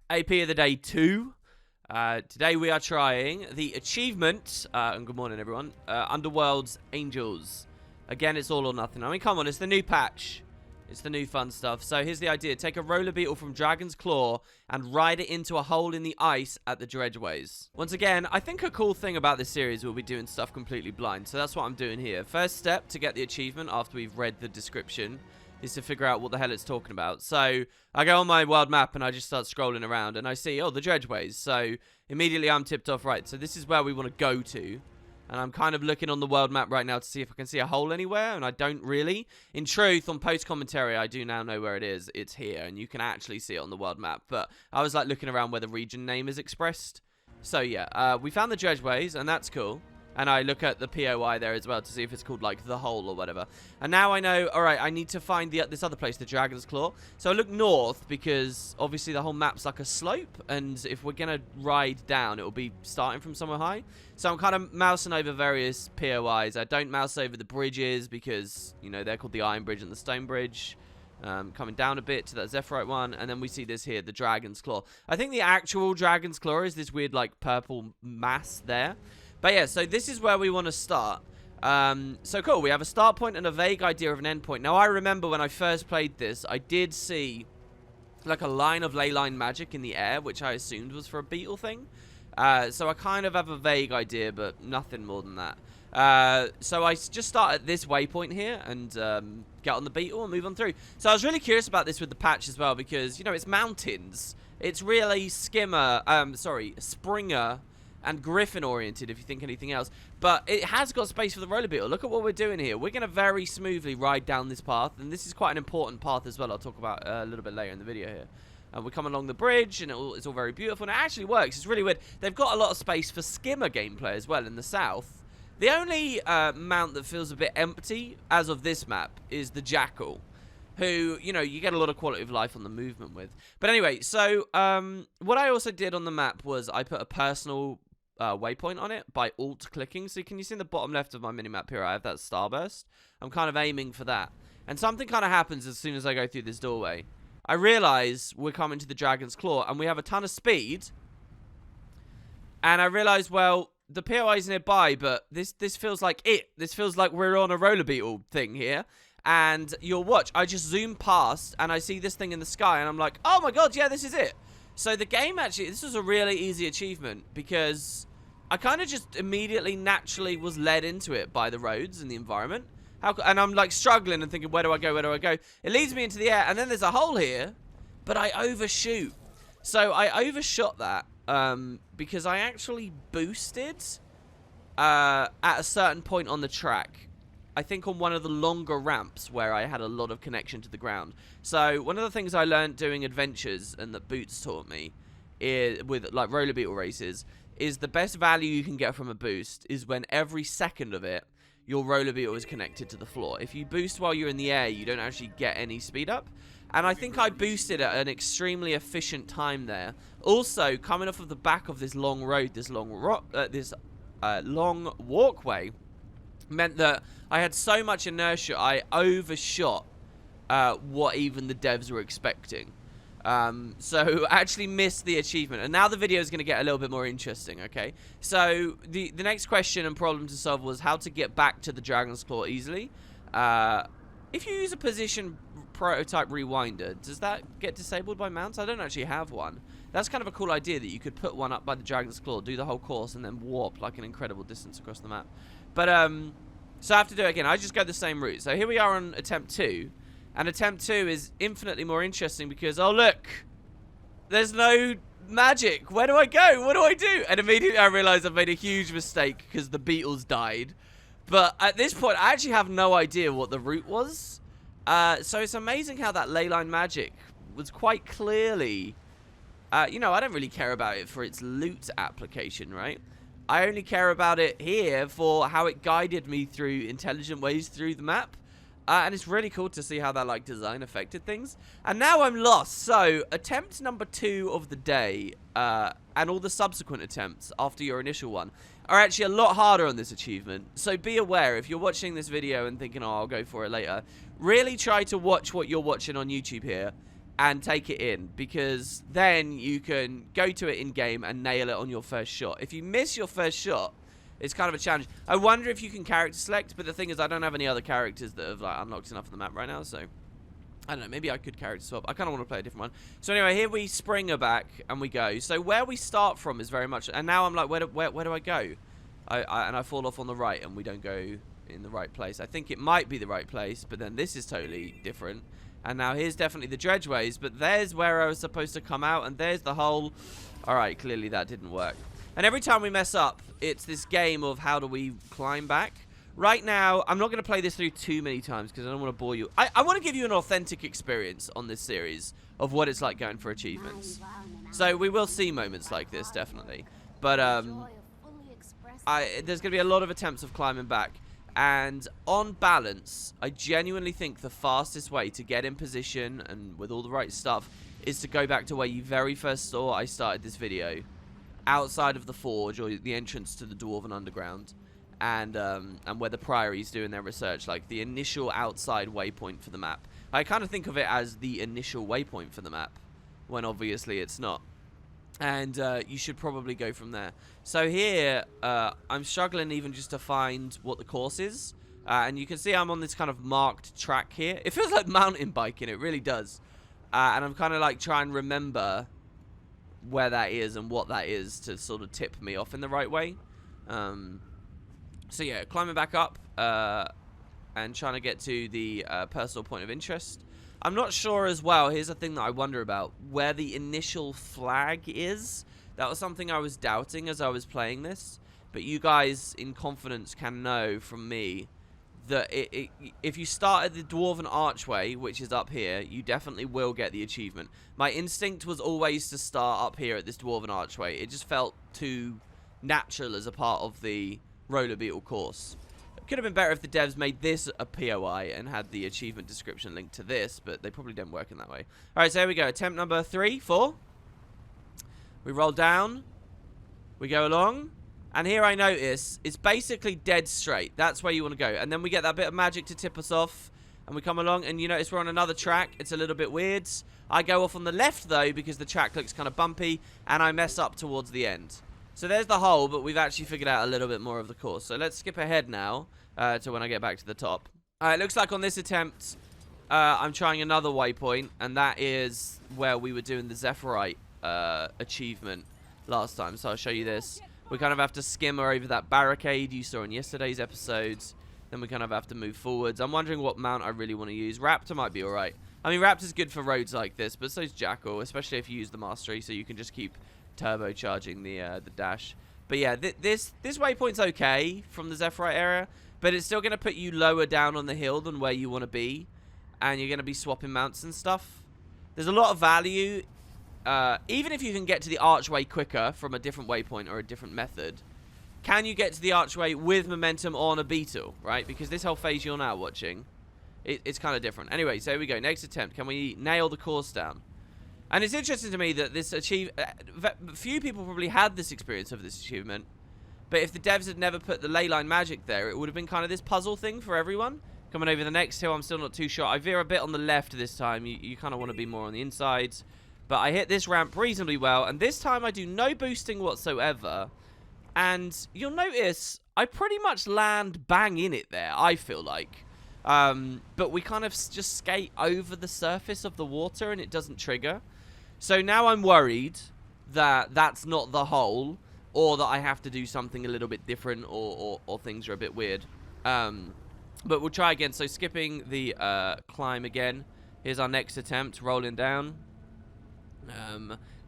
AP of the day 2. Today we are trying the achievement, and good morning everyone, Underworld's Angels. Again, it's all or nothing. I mean, come on, it's the new patch. It's the new fun stuff. So here's the idea. Take a roller beetle from Dragon's Claw and ride it into a hole in the ice at the Dredgeways. Once again, I think a cool thing about this series will be doing stuff completely blind. So that's what I'm doing here. First step to get the achievement after we've read the description is to figure out what the hell it's talking about. So I go on my world map and I just start scrolling around and I see, oh, the Dredgeways. So immediately I'm tipped off right. So this is where we want to go to. And I'm kind of looking on the world map right now to see if I can see a hole anywhere, and I don't really. In truth, on post-commentary, I do now know where it is. It's here, and you can actually see it on the world map. But I was, like, looking around where the region name is expressed. So, yeah, we found the Dredgeways, and that's cool. And I look at the POI there as well to see if it's called, like, the hole or whatever. And now I know, all right, I need to find this other place, the Dragon's Claw. So I look north because, obviously, the whole map's like a slope. And if we're going to ride down, it will be starting from somewhere high. So I'm kind of mousing over various POIs. I don't mouse over the bridges because, you know, they're called the Iron Bridge and the Stone Bridge. Coming down a bit to that Zephyrite one. And then we see this here, the Dragon's Claw. I think the actual Dragon's Claw is this weird, like, purple mass there. But yeah, so this is where we want to start. So cool, we have a start point and a vague idea of an end point. Now, I remember when I first played this, I did see like a line of ley line magic in the air, which I assumed was for a beetle thing. So I kind of have a vague idea, but nothing more than that. So I just start at this waypoint here and get on the beetle and move on through. So I was really curious about this with the patch as well because, you know, it's mountains. It's really Springer and Griffin oriented, if you think anything else. But it has got space for the roller beetle. Look at what we're doing here. We're going to very smoothly ride down this path. And this is quite an important path as well. I'll talk about a little bit later in the video here. We come along the bridge, and it's all very beautiful. And it actually works. It's really weird. They've got a lot of space for skimmer gameplay as well in the south. The only mount that feels a bit empty, as of this map, is the Jackal, who, you know, you get a lot of quality of life on the movement with. But anyway, so what I also did on the map was I put a personal waypoint on it by alt-clicking. So can you see in the bottom left of my minimap here, I have that starburst. I'm kind of aiming for that. And something kind of happens as soon as I go through this doorway. I realize we're coming to the Dragon's Claw, and we have a ton of speed. And I realize, well, the POI is nearby, but this feels like it. This feels like we're on a roller beetle thing here. And you'll watch, I just zoom past, and I see this thing in the sky, and I'm like, oh my god, yeah, this is it. So the game actually, this was a really easy achievement because I kind of just immediately, naturally was led into it by the roads and the environment. And I'm like struggling and thinking, where do I go, where do I go? It leads me into the air, and then there's a hole here, but I overshoot. So I overshot that because I actually boosted at a certain point on the track. I think on one of the longer ramps where I had a lot of connection to the ground. So one of the things I learned doing adventures and that Boots taught me with like roller beetle races is the best value you can get from a boost is when every second of it, your roller beetle is connected to the floor. If you boost while you're in the air, you don't actually get any speed up. And I think I boosted at an extremely efficient time there. Also, coming off of the back of this long road, this long walkway, meant that I had so much inertia, I overshot what even the devs were expecting. So I actually missed the achievement. And now the video is going to get a little bit more interesting, okay? So the next question and problem to solve was how to get back to the Dragon's Claw easily. If you use a position prototype rewinder, does that get disabled by mounts? I don't actually have one. That's kind of a cool idea that you could put one up by the Dragon's Claw, do the whole course, and then warp like an incredible distance across the map. But, so I have to do it again. I just go the same route. So here we are on attempt 2. And attempt 2 is infinitely more interesting because, oh, look. There's no magic. Where do I go? What do I do? And immediately I realize I've made a huge mistake because the beetles died. But at this point, I actually have no idea what the route was. So it's amazing how that ley line magic was quite clearly... you know, I don't really care about it for its loot application, right? I only care about it here for how it guided me through intelligent ways through the map. And it's really cool to see how that, like, design affected things. And now I'm lost. So, attempt number 2 of the day, and all the subsequent attempts after your initial one, are actually a lot harder on this achievement. So be aware, if you're watching this video and thinking, oh, I'll go for it later, really try to watch what you're watching on YouTube here. and take it in, because then you can go to it in game and nail it on your first shot. If you miss your first shot, it's kind of a challenge. I wonder if you can character select, but the thing is I don't have any other characters that have like unlocked enough of the map right now, so I don't know, maybe I could character swap. I kind of want to play a different one. So anyway, here we spring her back and we go. So where we start from is very much, and now I'm like, where do I go? And I fall off on the right and we don't go in the right place. I think it might be the right place, but then this is totally different. And now here's definitely the dredgeways, but there's where I was supposed to come out, and there's the hole. Alright, clearly that didn't work. And every time we mess up, it's this game of how do we climb back. Right now, I'm not going to play this through too many times because I don't want to bore you. I want to give you an authentic experience on this series of what it's like going for achievements. So we will see moments like this, definitely. But there's going to be a lot of attempts of climbing back. And on balance, I genuinely think the fastest way to get in position and with all the right stuff is to go back to where you very first saw I started this video. Outside of the forge, or the entrance to the Dwarven Underground. And where the Priory's doing their research, like the initial outside waypoint for the map. I kind of think of it as the initial waypoint for the map, when obviously it's not. And you should probably go from there. So here, I'm struggling even just to find what the course is. And you can see I'm on this kind of marked track here. It feels like mountain biking, it really does. And I'm kind of like trying to remember where that is and what that is to sort of tip me off in the right way. So yeah, climbing back up and trying to get to the personal point of interest. I'm not sure as well, here's a thing that I wonder about, where the initial flag is. That was something I was doubting as I was playing this. But you guys in confidence can know from me that if you start at the Dwarven Archway, which is up here, you definitely will get the achievement. My instinct was always to start up here at this Dwarven Archway. It just felt too natural as a part of the roller beetle course. It could have been better if the devs made this a POI and had the achievement description linked to this, but they probably didn't work in that way. Alright, so here we go. Attempt number 3, 4. We roll down. We go along. And here I notice it's basically dead straight. That's where you want to go. And then we get that bit of magic to tip us off. And we come along and you notice we're on another track. It's a little bit weird. I go off on the left though because the track looks kind of bumpy. And I mess up towards the end. So there's the hole, but we've actually figured out a little bit more of the course. So let's skip ahead now to when I get back to the top. It looks like on this attempt, I'm trying another waypoint, and that is where we were doing the Zephyrite achievement last time. So I'll show you this. We kind of have to skimmer over that barricade you saw in yesterday's episodes. Then we kind of have to move forwards. I'm wondering what mount I really want to use. Raptor might be alright. I mean, Raptor's good for roads like this, but so's Jackal, especially if you use the Mastery, so you can just keep turbocharging the dash. But yeah, this waypoint's okay from the Zephyrite area, but it's still going to put you lower down on the hill than where you want to be, and you're going to be swapping mounts and stuff. There's a lot of value, even if you can get to the archway quicker from a different waypoint or a different method. Can you get to the archway with momentum on a beetle, right? Because this whole phase you're now watching, it's kind of different. Anyway, so here we go. Next attempt. Can we nail the course down? And it's interesting to me that this few people probably had this experience of this achievement, but if the devs had never put the leyline magic there, it would have been kind of this puzzle thing for everyone. Coming over the next hill, I'm still not too sure. I veer a bit on the left this time. You kind of want to be more on the inside. But I hit this ramp reasonably well, and this time I do no boosting whatsoever. And you'll notice I pretty much land bang in it there, I feel like. But we kind of just skate over the surface of the water and it doesn't trigger. So now I'm worried that that's not the hole, or that I have to do something a little bit different, or things are a bit weird. But we'll try again. So skipping the climb again. Here's our next attempt, rolling down.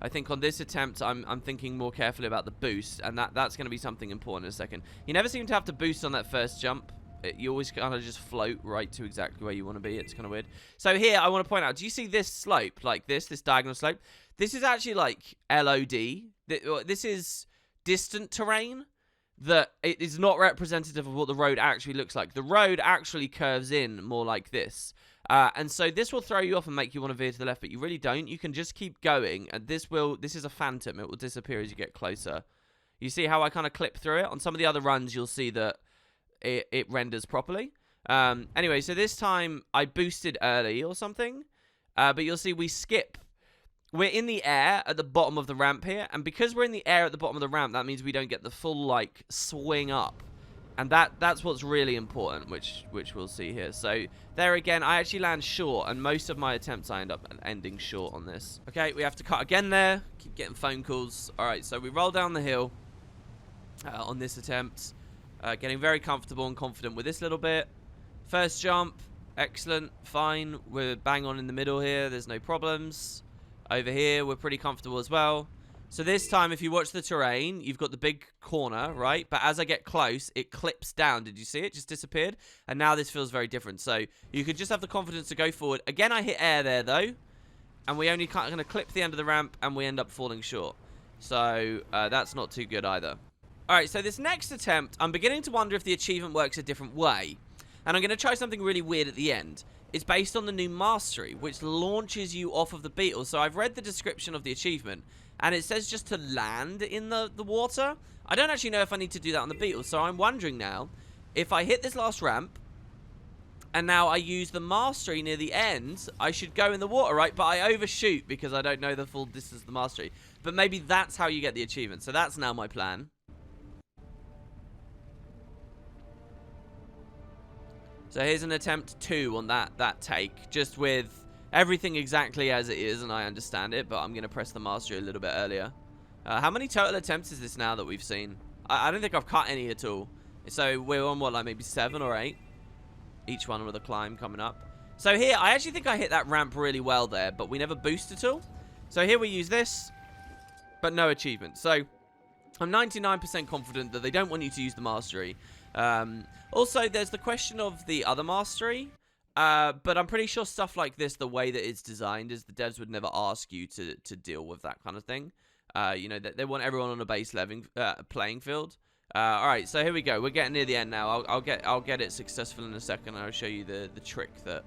I think on this attempt, I'm thinking more carefully about the boost, and that's going to be something important in a second. You never seem to have to boost on that first jump. You always kind of just float right to exactly where you want to be. It's kind of weird. So here, I want to point out, do you see this slope, like this diagonal slope? This is actually like LOD. This is distant terrain that it is not representative of what the road actually looks like. The road actually curves in more like this. And so this will throw you off and make you want to veer to the left, but you really don't. You can just keep going, and this is a phantom. It will disappear as you get closer. You see how I kind of clip through it? On some of the other runs, you'll see that it renders properly. Anyway, so this time I boosted early or something, But you'll see we skip. We're in the air at the bottom of the ramp here, and because we're in the air at the bottom of the ramp, that means we don't get the full, like, swing up. And that's what's really important, which we'll see here. So, there again, I actually land short, and most of my attempts I end up ending short on this. Okay, we have to cut again there. Keep getting phone calls. Alright, so we roll down the hill on this attempt. Getting very comfortable and confident with this little bit. First jump, excellent, fine. We're bang on in the middle here. There's no problems. Over here, we're pretty comfortable as well. So this time, if you watch the terrain, you've got the big corner, right? But as I get close, it clips down. Did you see it? Just disappeared. And now this feels very different. So you could just have the confidence to go forward. Again, I hit air there, though. And we only kind of clip the end of the ramp, and we end up falling short. So that's not too good either. All right, so this next attempt, I'm beginning to wonder if the achievement works a different way. And I'm going to try something really weird at the end. It's based on the new mastery, which launches you off of the beetle. So I've read the description of the achievement, and it says just to land in the water. I don't actually know if I need to do that on the beetle, so I'm wondering now, if I hit this last ramp, and now I use the mastery near the end, I should go in the water, right? But I overshoot because I don't know the full distance of the mastery. But maybe that's how you get the achievement. So that's now my plan. So here's an attempt 2 on that take, just with everything exactly as it is, and I understand it, but I'm going to press the mastery a little bit earlier. How many total attempts is this now that we've seen? I don't think I've cut any at all. So we're on, what, like maybe 7 or 8? Each one with a climb coming up. So here, I actually think I hit that ramp really well there, but we never boost at all. So here we use this, but no achievement. So I'm 99% confident that they don't want you to use the mastery. Also, there's the question of the other mastery, but I'm pretty sure stuff like this, the way that it's designed, is the devs would never ask you to deal with that kind of thing. You know, they want everyone on a base playing field. All right, so here we go. We're getting near the end now. I'll get it successful in a second. I'll show you the trick that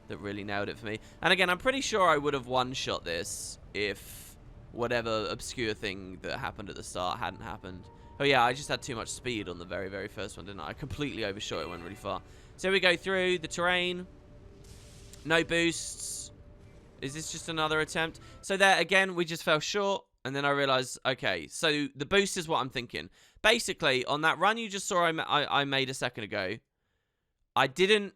really nailed it for me. And again, I'm pretty sure I would have one-shot this if whatever obscure thing that happened at the start hadn't happened. Oh yeah, I just had too much speed on the very, very first one, didn't I? I completely overshot it, went really far. So we go through the terrain. No boosts. Is this just another attempt? So there, again, we just fell short. And then I realized, okay, so the boost is what I'm thinking. Basically, on that run you just saw I made a second ago, I didn't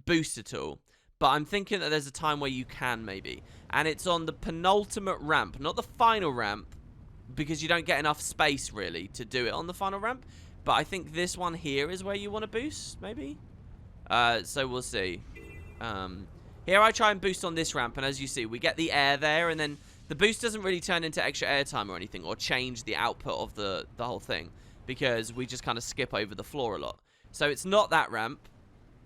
boost at all. But I'm thinking that there's a time where you can, maybe. And it's on the penultimate ramp, not the final ramp, because you don't get enough space, really, to do it on the final ramp. But I think this one here is where you want to boost, maybe? So we'll see. Here I try and boost on this ramp, and as you see, we get the air there, and then the boost doesn't really turn into extra airtime or anything, or change the output of the whole thing, because we just kind of skip over the floor a lot. So it's not that ramp.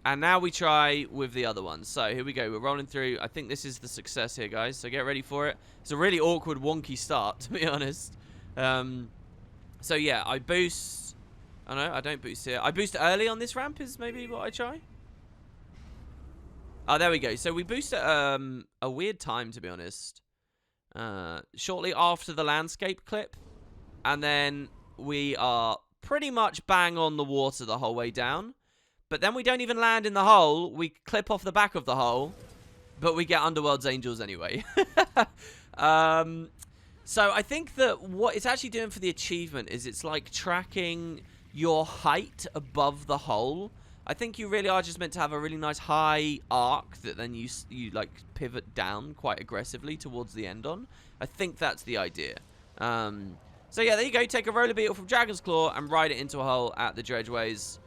And now we try with the other one. So here we go. We're rolling through. I think this is the success here, guys. So get ready for it. It's a really awkward, wonky start, to be honest. So yeah, I boost. Oh no, I don't boost here. I boost early on this ramp is maybe what I try. Oh, there we go. So we boost at a weird time, to be honest. Shortly after the landscape clip. And then we are pretty much bang on the water the whole way down. But then we don't even land in the hole. We clip off the back of the hole. But we get Underworld's Angels anyway. So I think that what it's actually doing for the achievement is it's like tracking your height above the hole. I think you really are just meant to have a really nice high arc that then you like pivot down quite aggressively towards the end on. I think that's the idea. So yeah, there you go. Take a roller beetle from Dragon's Claw and ride it into a hole at the Dredgeways.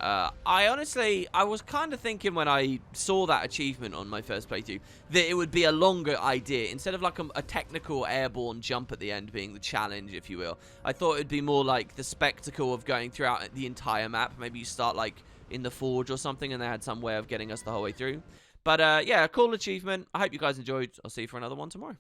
I was kind of thinking when I saw that achievement on my first playthrough that it would be a longer idea. Instead of like a technical airborne jump at the end being the challenge, if you will. I thought it would be more like the spectacle of going throughout the entire map. Maybe you start like in the forge or something and they had some way of getting us the whole way through. But yeah, cool achievement. I hope you guys enjoyed. I'll see you for another one tomorrow.